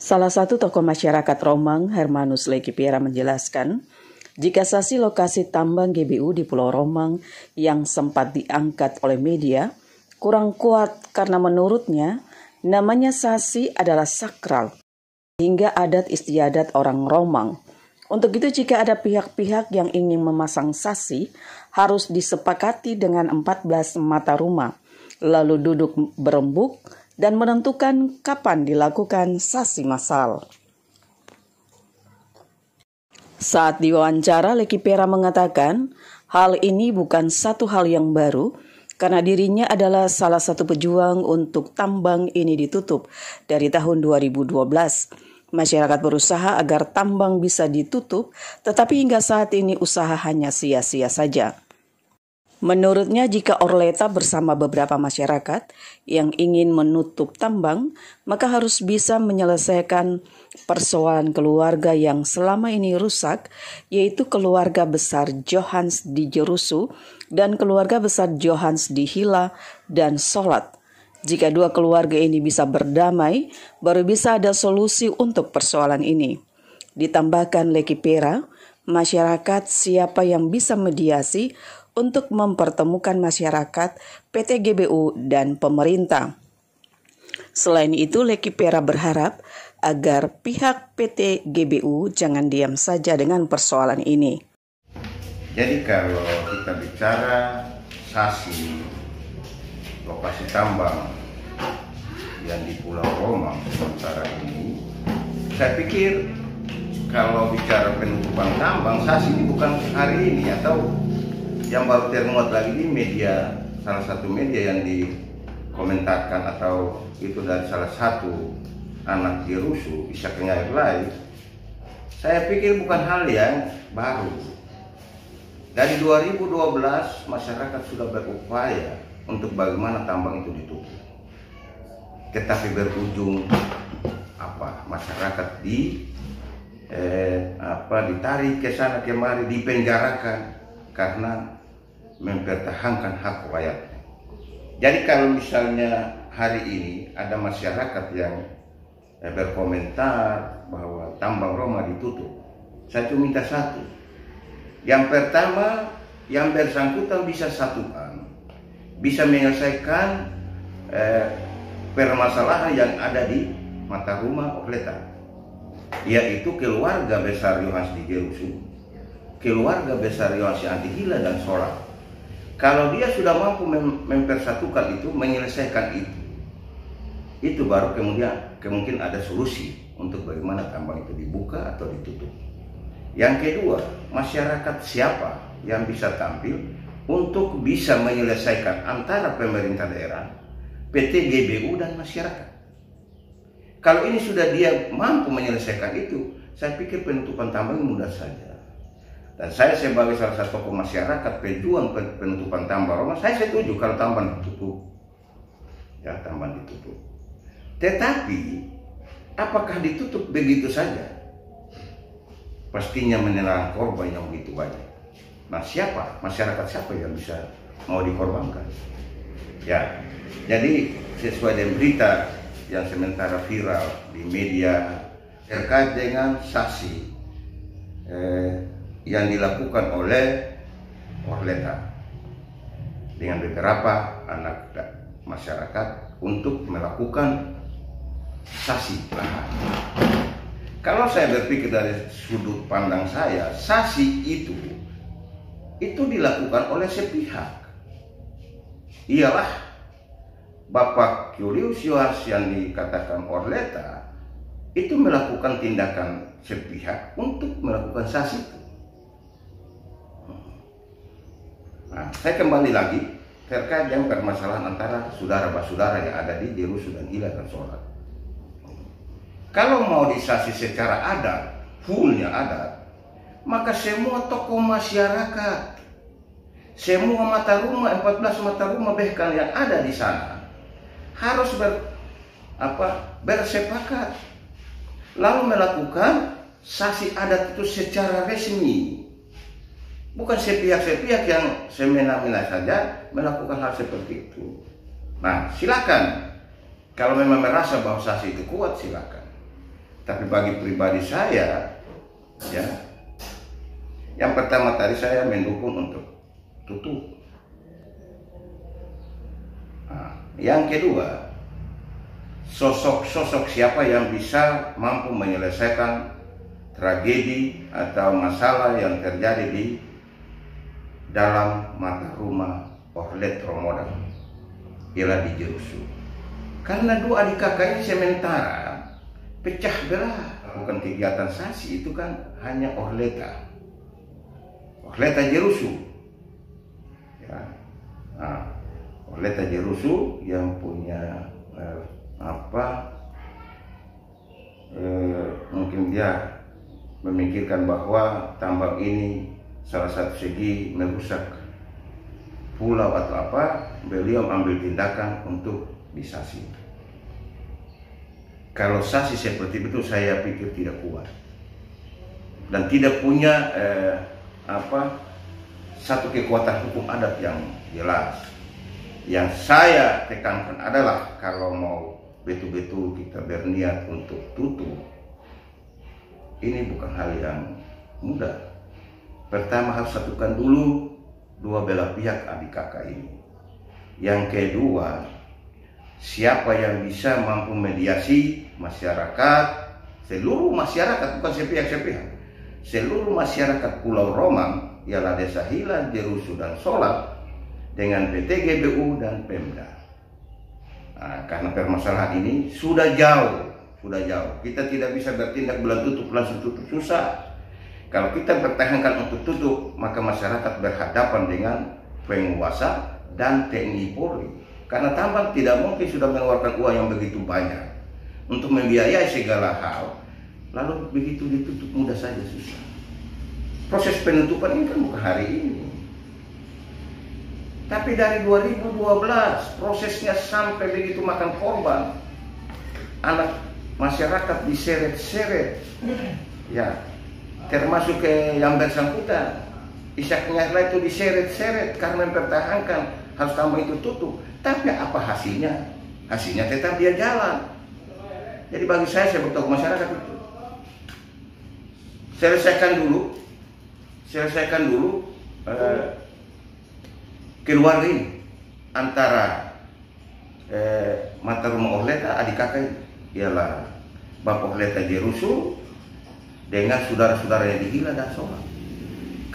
Salah satu tokoh masyarakat Romang, Hermanus Lekipiera menjelaskan, jika sasi lokasi tambang GBU di Pulau Romang yang sempat diangkat oleh media kurang kuat karena menurutnya namanya sasi adalah sakral hingga adat istiadat orang Romang. Untuk itu jika ada pihak-pihak yang ingin memasang sasi harus disepakati dengan 14 mata rumah, lalu duduk berembuk dan menentukan kapan dilakukan sasi massal. Saat diwawancara, Lekipiera mengatakan hal ini bukan satu hal yang baru karena dirinya adalah salah satu pejuang untuk tambang ini ditutup dari tahun 2012. Masyarakat berusaha agar tambang bisa ditutup, tetapi hingga saat ini usaha hanya sia-sia saja. Menurutnya jika Orleta bersama beberapa masyarakat yang ingin menutup tambang, maka harus bisa menyelesaikan persoalan keluarga yang selama ini rusak, yaitu keluarga besar Johans di Jerusu dan keluarga besar Johans di Hilla dan Solat. Jika dua keluarga ini bisa berdamai, baru bisa ada solusi untuk persoalan ini. Ditambahkan Lekipiera, masyarakat siapa yang bisa mediasi untuk mempertemukan masyarakat, PT GBU, dan pemerintah. Selain itu, Lekipiera berharap agar pihak PT GBU jangan diam saja dengan persoalan ini. Jadi kalau kita bicara sasi lokasi tambang yang di Pulau Romang sementara ini, saya pikir kalau bicara penutupan tambang, sasi ini bukan hari ini atau yang baru termuat lagi di media, salah satu media yang dikomentarkan atau itu dari salah satu anak Jerusu, Ishak Ngairlai. Saya pikir bukan hal yang baru. Dari 2012 masyarakat sudah berupaya untuk bagaimana tambang itu ditutup. Tetapi berujung masyarakat ditarik ke sana kemari, dipenjarakan karena mempertahankan hak rakyatnya. Jadi kalau misalnya hari ini ada masyarakat yang berkomentar bahwa tambang Roma ditutup, saya cuma minta satu. Yang pertama, yang bersangkutan bisa satukan, bisa menyelesaikan permasalahan yang ada di mata rumah Orleta, yaitu keluarga besar Johans di Jerusu, keluarga besar Johans di Hilla dan Solat. Kalau dia sudah mampu mempersatukan itu, menyelesaikan itu baru kemungkinan ada solusi untuk bagaimana tambang itu dibuka atau ditutup. Yang kedua, masyarakat siapa yang bisa tampil untuk bisa menyelesaikan antara pemerintah daerah, PT GBU dan masyarakat. Kalau ini sudah dia mampu menyelesaikan itu, saya pikir penutupan tambang mudah saja. Dan saya sebagai salah satu tokoh masyarakat pejuang penutupan tambang Roma, saya setuju kalau tambang ditutup. Ya, tambang ditutup. Tetapi apakah ditutup begitu saja? Pastinya menelan korban yang begitu banyak. Nah, siapa? Masyarakat siapa yang bisa mau dikorbankan? Ya, jadi sesuai dengan berita yang sementara viral di media terkait dengan sasi yang dilakukan oleh Orleta dengan beberapa anak masyarakat untuk melakukan sasi lahan. Kalau saya berpikir dari sudut pandang saya, sasi itu dilakukan oleh sepihak. Ialah Bapak Julius Johans yang dikatakan Orleta itu melakukan tindakan sepihak untuk melakukan sasi itu. Nah, saya kembali lagi terkait dengan permasalahan antara saudara-saudara yang ada di Jerusu dan Hilla dan Solat. Kalau mau disasi secara adat, fullnya adat, maka semua tokoh masyarakat, semua mata rumah, 14 mata rumah bahkan yang ada di sana harus bersepakat lalu melakukan sasi adat itu secara resmi. Bukan sepihak-sepihak yang semena-mena saja melakukan hal seperti itu. Nah, silakan. Kalau memang merasa bahwa sasi itu kuat, silakan. Tapi bagi pribadi saya, ya, yang pertama tadi saya mendukung untuk tutup. Nah, yang kedua, sosok-sosok siapa yang bisa mampu menyelesaikan tragedi atau masalah yang terjadi di dalam mata rumah Orlet Romoda, ialah di Jerusu. Karena dua adik kakak ini sementara pecah belah, bukan kegiatan Sasi, itu kan hanya Orleta Jerusu, ya. Nah, Orleta Jerusu yang punya mungkin dia memikirkan bahwa tambang ini salah satu segi merusak pulau atau apa, beliau ambil tindakan untuk di Sasi. Kalau Sasi seperti itu saya pikir tidak kuat dan tidak punya satu kekuatan hukum adat yang jelas. Yang saya tekankan adalah kalau mau betul-betul kita berniat untuk tutup, ini bukan hal yang mudah. Pertama harus satukan dulu dua belah pihak adik kakak ini. Yang kedua, siapa yang bisa mampu mediasi masyarakat, seluruh masyarakat, bukan sepihak-sepihak, seluruh masyarakat Pulau Romang, ialah Desa Hila, Jerusu, dan Solap, dengan PT GBU dan Pemda. Nah, karena permasalahan ini sudah jauh. Kita tidak bisa bertindak bulan tutup langsung tutup, susah. Kalau kita pertahankan untuk tutup, maka masyarakat berhadapan dengan penguasa dan TNI Polri. Karena tambang tidak mungkin sudah mengeluarkan uang yang begitu banyak untuk membiayai segala hal, lalu begitu ditutup mudah saja, susah. Proses penutupan ini kan bukan hari ini. Tapi dari 2012 prosesnya sampai begitu makan korban, anak masyarakat diseret-seret, ya, termasuk yang bersangkutan, Ishak Nyahla itu diseret-seret karena mempertahankan harus tambang itu tutup. Tapi apa hasilnya? Hasilnya tetap dia jalan. Jadi bagi saya sebagai tokoh masyarakat itu, selesaikan dulu keluarga ini antara mata rumah Orleta adik kakak ini, ialah Bapak Orleta Jerusu dengan saudara-saudaranya di Hila dan Solap.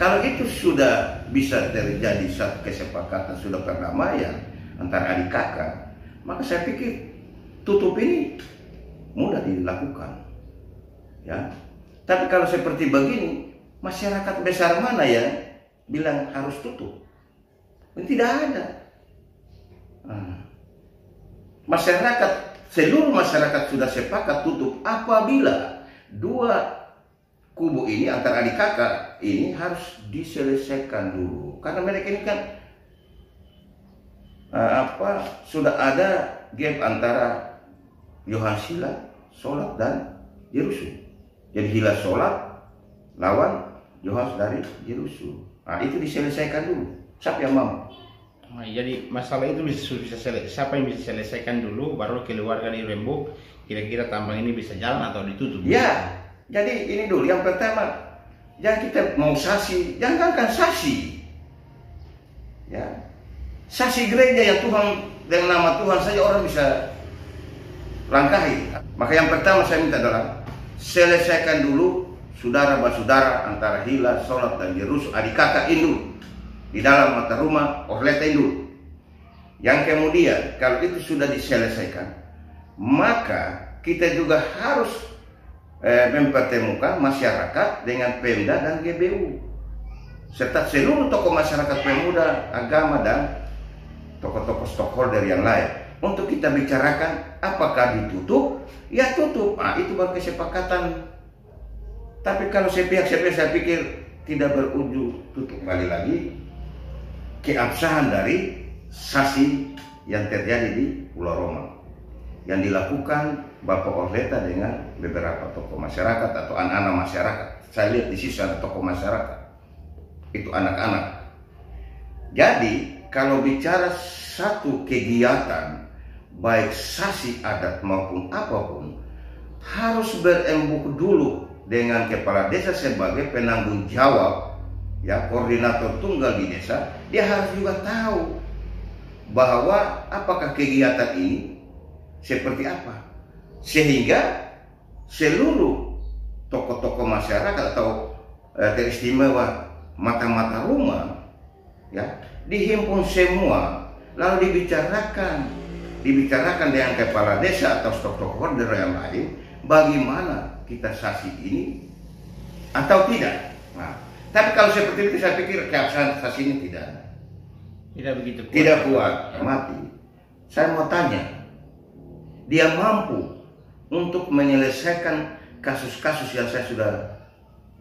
Kalau itu sudah bisa terjadi satu kesepakatan, sudah perdamaian antara adik kakak, maka saya pikir tutup ini mudah dilakukan, ya. Tapi kalau seperti begini, masyarakat besar mana yang bilang harus tutup? Tidak ada. Seluruh masyarakat sudah sepakat tutup apabila dua kubu ini antara adik kakak ini harus diselesaikan dulu. Karena mereka ini kan sudah ada gap antara Yohanes Hila, Solap, dan Jerusu. Jadi Hila Solap lawan Yohanes dari Jerusu. Nah, itu diselesaikan dulu. Siapa yang mau? Jadi masalah itu bisa siapa yang bisa selesaikan dulu, baru keluarga di rembuk, kira-kira tambang ini bisa jalan atau ditutup? Ya, jadi ini dulu. Yang pertama, jangan kita mau Sasi, jangankan Sasi, ya, Sasi gereja yang Tuhan dengan nama Tuhan saja orang bisa langkahi. Maka yang pertama saya minta adalah selesaikan dulu saudara-saudara antara Hila, Solap, dan Jerusu, adik kakak induk di dalam mata rumah Orleta induk. Yang kemudian kalau itu sudah diselesaikan, maka kita juga harus mempertemukan masyarakat dengan Pemda dan GBU serta seluruh tokoh masyarakat pemuda, agama, dan tokoh-tokoh stakeholder yang lain untuk kita bicarakan apakah ditutup, ya tutup. Nah, itu baru kesepakatan. Tapi kalau sepihak-sepihak saya pikir tidak berujung tutup. Kembali lagi keabsahan dari Sasi yang terjadi di Pulau Romang yang dilakukan Bapak Orleta dengan beberapa tokoh masyarakat atau anak-anak masyarakat. Saya lihat di sisi ada tokoh masyarakat, itu anak-anak. Jadi kalau bicara satu kegiatan baik Sasi adat maupun apapun, harus berembuk dulu dengan kepala desa sebagai penanggung jawab, ya, koordinator tunggal di desa. Dia harus juga tahu bahwa apakah kegiatan ini seperti apa, sehingga seluruh tokoh-tokoh masyarakat atau teristimewa mata-mata rumah, ya, dihimpun semua, lalu dibicarakan dengan kepala desa atau stok order yang lain, bagaimana kita sasi ini atau tidak. Nah, tapi kalau seperti itu saya pikir keabsahan sasi ini tidak begitu kuat. Tidak kuat, mati. Saya mau tanya, dia mampu untuk menyelesaikan kasus-kasus yang saya sudah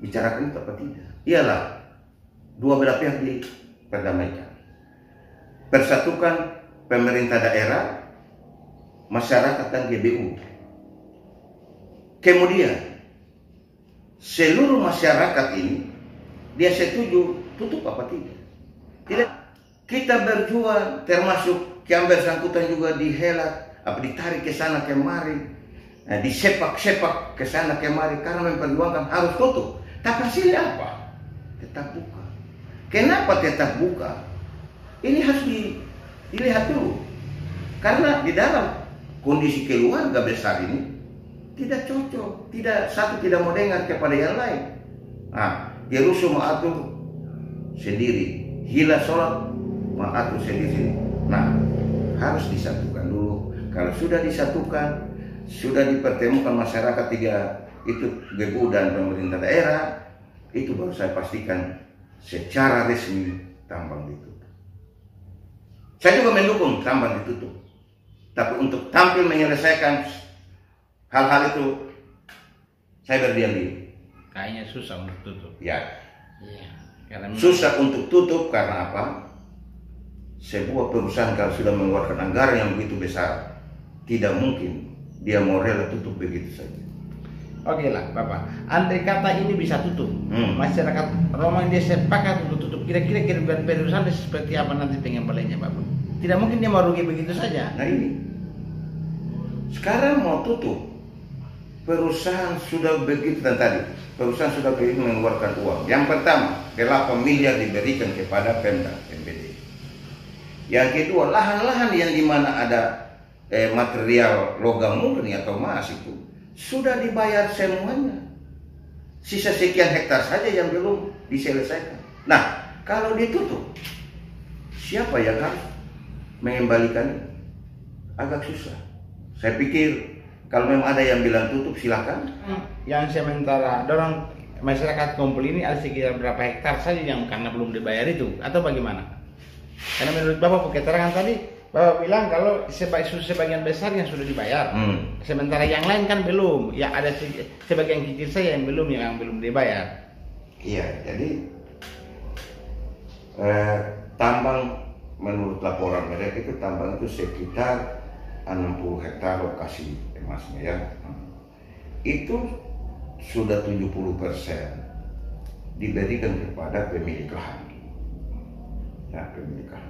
bicarakan itu apa tidak? Iyalah, dua belah pihak diperdamaikan, persatukan pemerintah daerah, masyarakat dan GBU. Kemudian seluruh masyarakat ini dia setuju tutup apa tidak? Tidak. Kita berjuang, termasuk yang bersangkutan juga dihelat, ditarik ke sana kemari, disepak-sepak ke sana kemari karena memperjuangkan harus tutup. Tapi hasilnya apa? Tetap buka. Kenapa tetap buka? Ini harus dilihat dulu. Karena di dalam kondisi keluarga besar ini tidak cocok, satu tidak mau dengar kepada yang lain. Nah, dia rusuh mengatur sendiri, gila sholat mengatur sendiri. Nah, harus disatukan dulu. Kalau sudah disatukan, sudah dipertemukan masyarakat tiga itu, GBU dan pemerintah daerah, itu baru saya pastikan secara resmi tambang ditutup. Saya juga mendukung tambang ditutup, tapi untuk tampil menyelesaikan hal-hal itu saya berdiam diri. Kayaknya susah untuk tutup. Ya. Karena susah untuk tutup karena apa? Sebuah perusahaan kalau sudah mengeluarkan anggaran yang begitu besar, tidak mungkin dia mau rela tutup begitu saja. Oke lah, Bapak. Andai kata ini bisa tutup, masyarakat Roma dia sepakat untuk tutup. Kira-kira kerugian perusahaan seperti apa nanti pengembaliannya, Bapak? Tidak mungkin dia mau rugi begitu saja. Nah ini, sekarang mau tutup, perusahaan sudah begitu, dan tadi perusahaan sudah begitu mengeluarkan uang. Yang pertama, 8 miliar diberikan kepada Pemda NPD. Yang kedua, lahan-lahan yang dimana ada material logam murni atau emas itu sudah dibayar semuanya. Sisa sekian hektar saja yang belum diselesaikan. Nah, kalau ditutup, siapa yang harus mengembalikan? Agak susah. Saya pikir kalau memang ada yang bilang tutup, silakan. Yang sementara dorong masyarakat kumpul ini ada sekitar berapa hektar saja yang karena belum dibayar itu, atau bagaimana? Karena menurut Bapak keterangan tadi, Bapak bilang kalau sebagian besar yang sudah dibayar, sementara yang lain kan belum. Ya ada sebagian kecil saja yang belum dibayar. Iya, jadi tambang menurut laporan mereka itu tambang itu sekitar 60 hektar lokasi emasnya, ya. Itu sudah 70% diberikan kepada pemilik lahan. Ya, pemilik lahan.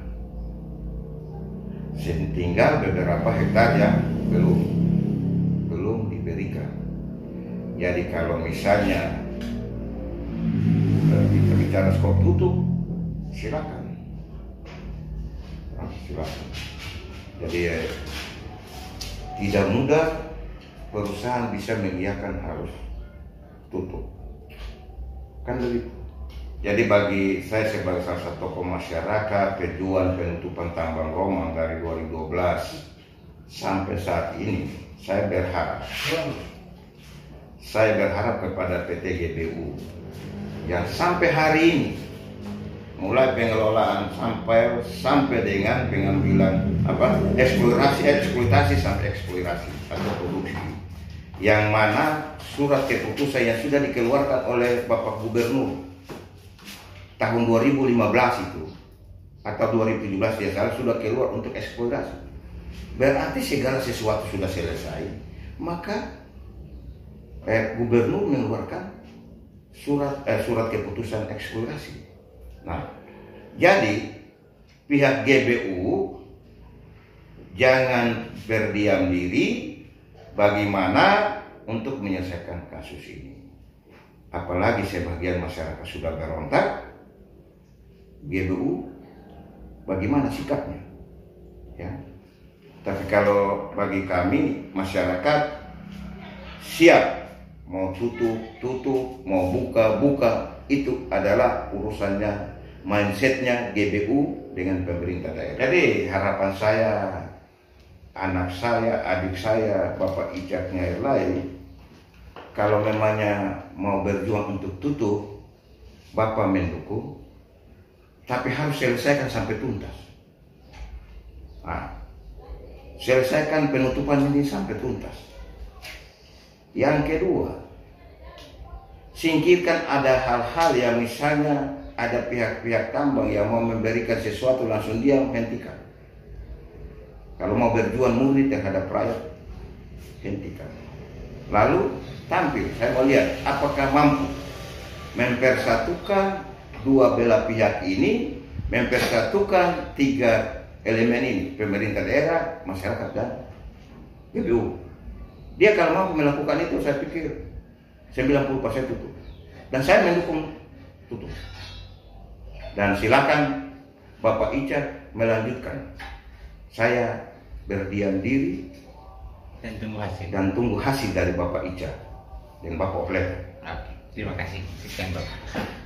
Tinggal beberapa hektar yang belum diberikan. Jadi kalau misalnya kita bicara skop tutup, silakan. Silakan. Jadi tidak mudah perusahaan bisa mengiyakan harus tutup. Kan begitu. Jadi bagi saya sebagai salah satu tokoh masyarakat, pejuang penutupan tambang Roma dari 2012 sampai saat ini, saya berharap kepada PT GBU yang sampai hari ini, mulai pengelolaan sampai dengan pengambilan eksploitasi sampai eksploitasi atau produksi, yang mana surat keputusan yang sudah dikeluarkan oleh Bapak Gubernur tahun 2015 itu atau 2017 ya, salah, sudah keluar untuk eksplorasi. Berarti segala sesuatu sudah selesai, maka gubernur mengeluarkan surat keputusan eksplorasi. Nah, jadi pihak GBU jangan berdiam diri bagaimana untuk menyelesaikan kasus ini. Apalagi sebagian masyarakat sudah berontak, GBU bagaimana sikapnya? Ya. Tapi kalau bagi kami masyarakat siap, mau tutup, mau buka, itu adalah urusannya, mindsetnya GBU dengan pemerintah daerah. Jadi harapan saya, anak saya, adik saya, Bapak Icaknya lain, kalau memangnya mau berjuang untuk tutup, Bapak mendukung, tapi harus selesaikan sampai tuntas. Nah, selesaikan penutupan ini sampai tuntas. Yang kedua, singkirkan ada hal-hal yang misalnya ada pihak-pihak tambang yang mau memberikan sesuatu langsung dia hentikan. Kalau mau berjuang murni terhadap rakyat, hentikan. Lalu tampil, saya mau lihat apakah mampu mempersatukan dua belah pihak ini, mempersatukan tiga elemen ini, pemerintah daerah, masyarakat, dan GBU. Dia kalau mampu melakukan itu, saya pikir 90% tutup. Dan saya mendukung tutup. Dan silakan Bapak Icak melanjutkan. Saya berdiam diri dan tunggu hasil dari Bapak Icak dan Bapak Oflet. Terima kasih. Sekian Bapak.